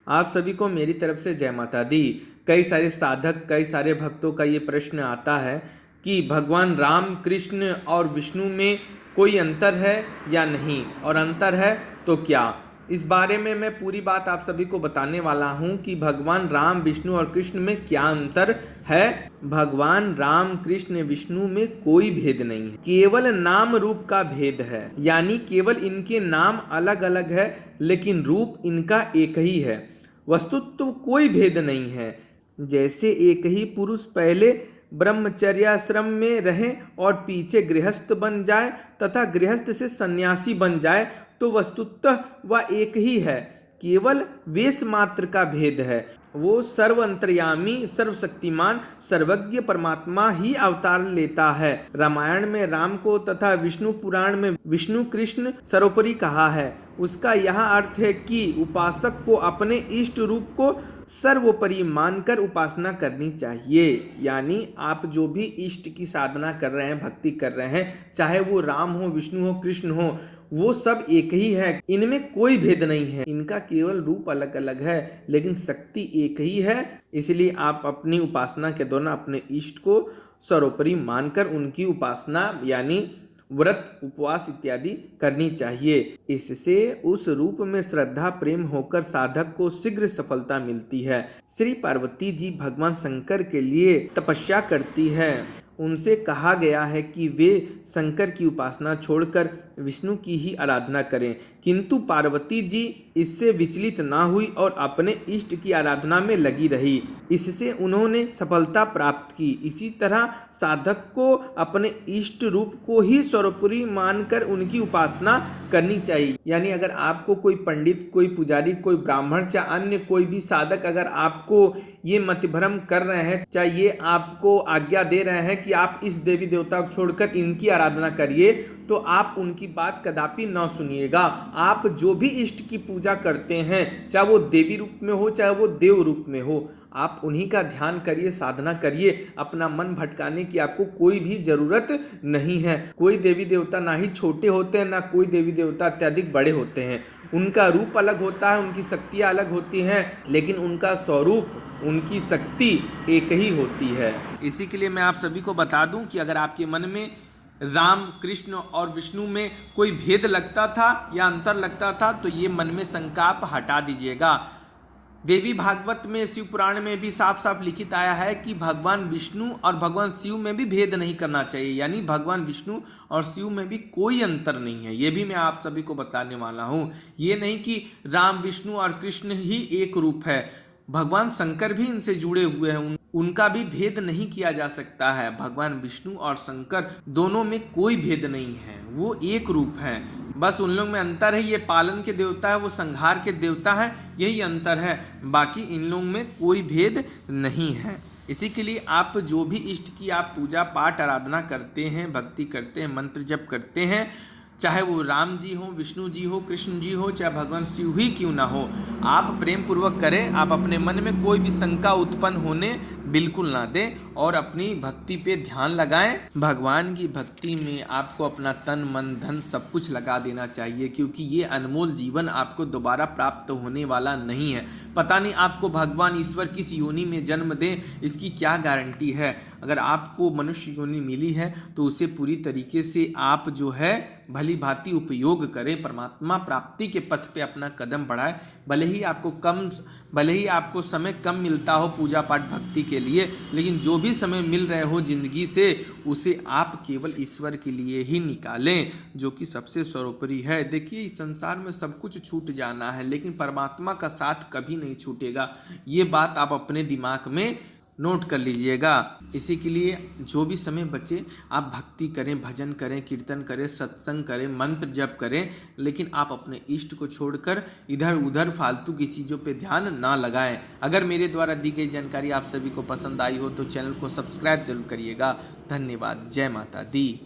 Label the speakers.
Speaker 1: आप सभी को मेरी तरफ से जय माता दी। कई सारे साधक, कई सारे भक्तों का ये प्रश्न आता है कि भगवान राम, कृष्ण और विष्णु में कोई अंतर है या नहीं, और अंतर है तो क्या। इस बारे में मैं पूरी बात आप सभी को बताने वाला हूं कि भगवान राम, विष्णु और कृष्ण में क्या अंतर है। भगवान राम, कृष्ण, विष्णु में कोई भेद नहीं है, केवल नाम रूप का भेद है। यानी केवल इनके नाम अलग अलग है, लेकिन रूप इनका एक ही है। वस्तुतः कोई भेद नहीं है। जैसे एक ही पुरुष पहले ब्रह्मचर्याश्रम में रहे और पीछे गृहस्थ बन जाए तथा गृहस्थ से सन्यासी बन जाए, तो वस्तुतः वह एक ही है, केवल वेश मात्र का भेद है। वो सर्व अंतर्यामी, सर्वशक्तिमान, सर्वज्ञ परमात्मा ही अवतार लेता है। रामायण में राम को तथा विष्णु पुराण में विष्णु कृष्ण सर्वोपरि कहा है। उसका यह अर्थ है कि उपासक को अपने इष्ट रूप को सर्वोपरि मानकर उपासना करनी चाहिए। यानी आप जो भी इष्ट की साधना कर रहे हैं, भक्ति कर रहे हैं, चाहे वो राम हो, विष्णु हो, कृष्ण हो, वो सब एक ही है। इनमें कोई भेद नहीं है, इनका केवल रूप अलग अलग है, लेकिन शक्ति एक ही है। इसलिए आप अपनी उपासना के दौरान अपने इष्ट को सर्वोपरि मानकर उनकी उपासना यानी व्रत, उपवास इत्यादि करनी चाहिए। इससे उस रूप में श्रद्धा, प्रेम होकर साधक को शीघ्र सफलता मिलती है। श्री पार्वती जी भगवान शंकर के लिए तपस्या करती है। उनसे कहा गया है कि वे शंकर की उपासना छोड़कर विष्णु की ही आराधना करें, किंतु पार्वती जी इससे विचलित ना हुई और अपने इष्ट की आराधना में लगी रही। इससे उन्होंने सफलता प्राप्त की। इसी तरह साधक को अपने इष्ट रूप को ही सर्वोपरि मानकर उनकी उपासना करनी चाहिए। यानी अगर आपको कोई पंडित, कोई पुजारी, कोई ब्राह्मण, चाहे अन्य कोई भी साधक अगर आपको ये मतिभ्रम कर रहे हैं, चाहे ये आपको आज्ञा दे रहे हैं कि आप इस देवी देवता को छोड़कर इनकी आराधना करिए, तो आप उनकी बात कदापि न सुनिएगा। आप जो भी इष्ट की पूजा करते हैं, चाहे वो देवी रूप में हो, चाहे वो देव रूप में हो, आप उन्हीं का ध्यान करिए, साधना करिए। अपना मन भटकाने की आपको कोई भी जरूरत नहीं है। कोई देवी देवता ना ही छोटे होते हैं, ना कोई देवी देवता अत्यधिक बड़े होते हैं। उनका रूप अलग होता है, उनकी शक्तियाँ अलग होती हैं, लेकिन उनका स्वरूप, उनकी शक्ति एक ही होती है। इसी के लिए मैं आप सभी को बता दूं कि अगर आपके मन में राम, कृष्ण और विष्णु में कोई भेद लगता था या अंतर लगता था, तो ये मन में शंका आप हटा दीजिएगा। देवी भागवत में, शिव पुराण में भी साफ साफ लिखित आया है कि भगवान विष्णु और भगवान शिव में भी भेद नहीं करना चाहिए। यानी भगवान विष्णु और शिव में भी कोई अंतर नहीं है। ये भी मैं आप सभी को बताने वाला हूँ। ये नहीं कि राम, विष्णु और कृष्ण ही एक रूप है। भगवान शंकर भी इनसे जुड़े हुए हैं, उनका भी भेद नहीं किया जा सकता है। भगवान विष्णु और शंकर दोनों में कोई भेद नहीं है, वो एक रूप है। बस उन लोग में अंतर है, ये पालन के देवता है, वो संहार के देवता है, यही अंतर है। बाकी इन लोगों में कोई भेद नहीं है। इसी के लिए आप जो भी इष्ट की आप पूजा पाठ आराधना करते हैं, भक्ति करते हैं, मंत्र जप करते हैं, चाहे वो राम जी हो, विष्णु जी हो, कृष्ण जी हो, चाहे भगवान शिव ही क्यों ना हो, आप प्रेम पूर्वक करें। आप अपने मन में कोई भी शंका उत्पन्न होने बिल्कुल ना दें और अपनी भक्ति पे ध्यान लगाएं। भगवान की भक्ति में आपको अपना तन, मन, धन सब कुछ लगा देना चाहिए, क्योंकि ये अनमोल जीवन आपको दोबारा प्राप्त होने वाला नहीं है। पता नहीं आपको भगवान ईश्वर किस योनि में जन्म दें, इसकी क्या गारंटी है। अगर आपको मनुष्य योनि मिली है तो उसे पूरी तरीके से आप जो है भली भांति उपयोग करें, परमात्मा प्राप्ति के पथ पे अपना कदम बढ़ाएं। भले ही आपको समय कम मिलता हो पूजा पाठ भक्ति के लिए, लेकिन जो भी समय मिल रहे हो जिंदगी से, उसे आप केवल ईश्वर के लिए ही निकालें, जो कि सबसे सर्वोपरि है। देखिए, इस संसार में सब कुछ छूट जाना है, लेकिन परमात्मा का साथ कभी नहीं छूटेगा। ये बात आप अपने दिमाग में नोट कर लीजिएगा। इसी के लिए जो भी समय बचे आप भक्ति करें, भजन करें, कीर्तन करें, सत्संग करें, मंत्र जप करें, लेकिन आप अपने इष्ट को छोड़कर इधर उधर फालतू की चीज़ों पे ध्यान ना लगाएं। अगर मेरे द्वारा दी गई जानकारी आप सभी को पसंद आई हो तो चैनल को सब्सक्राइब जरूर करिएगा। धन्यवाद। जय माता दी।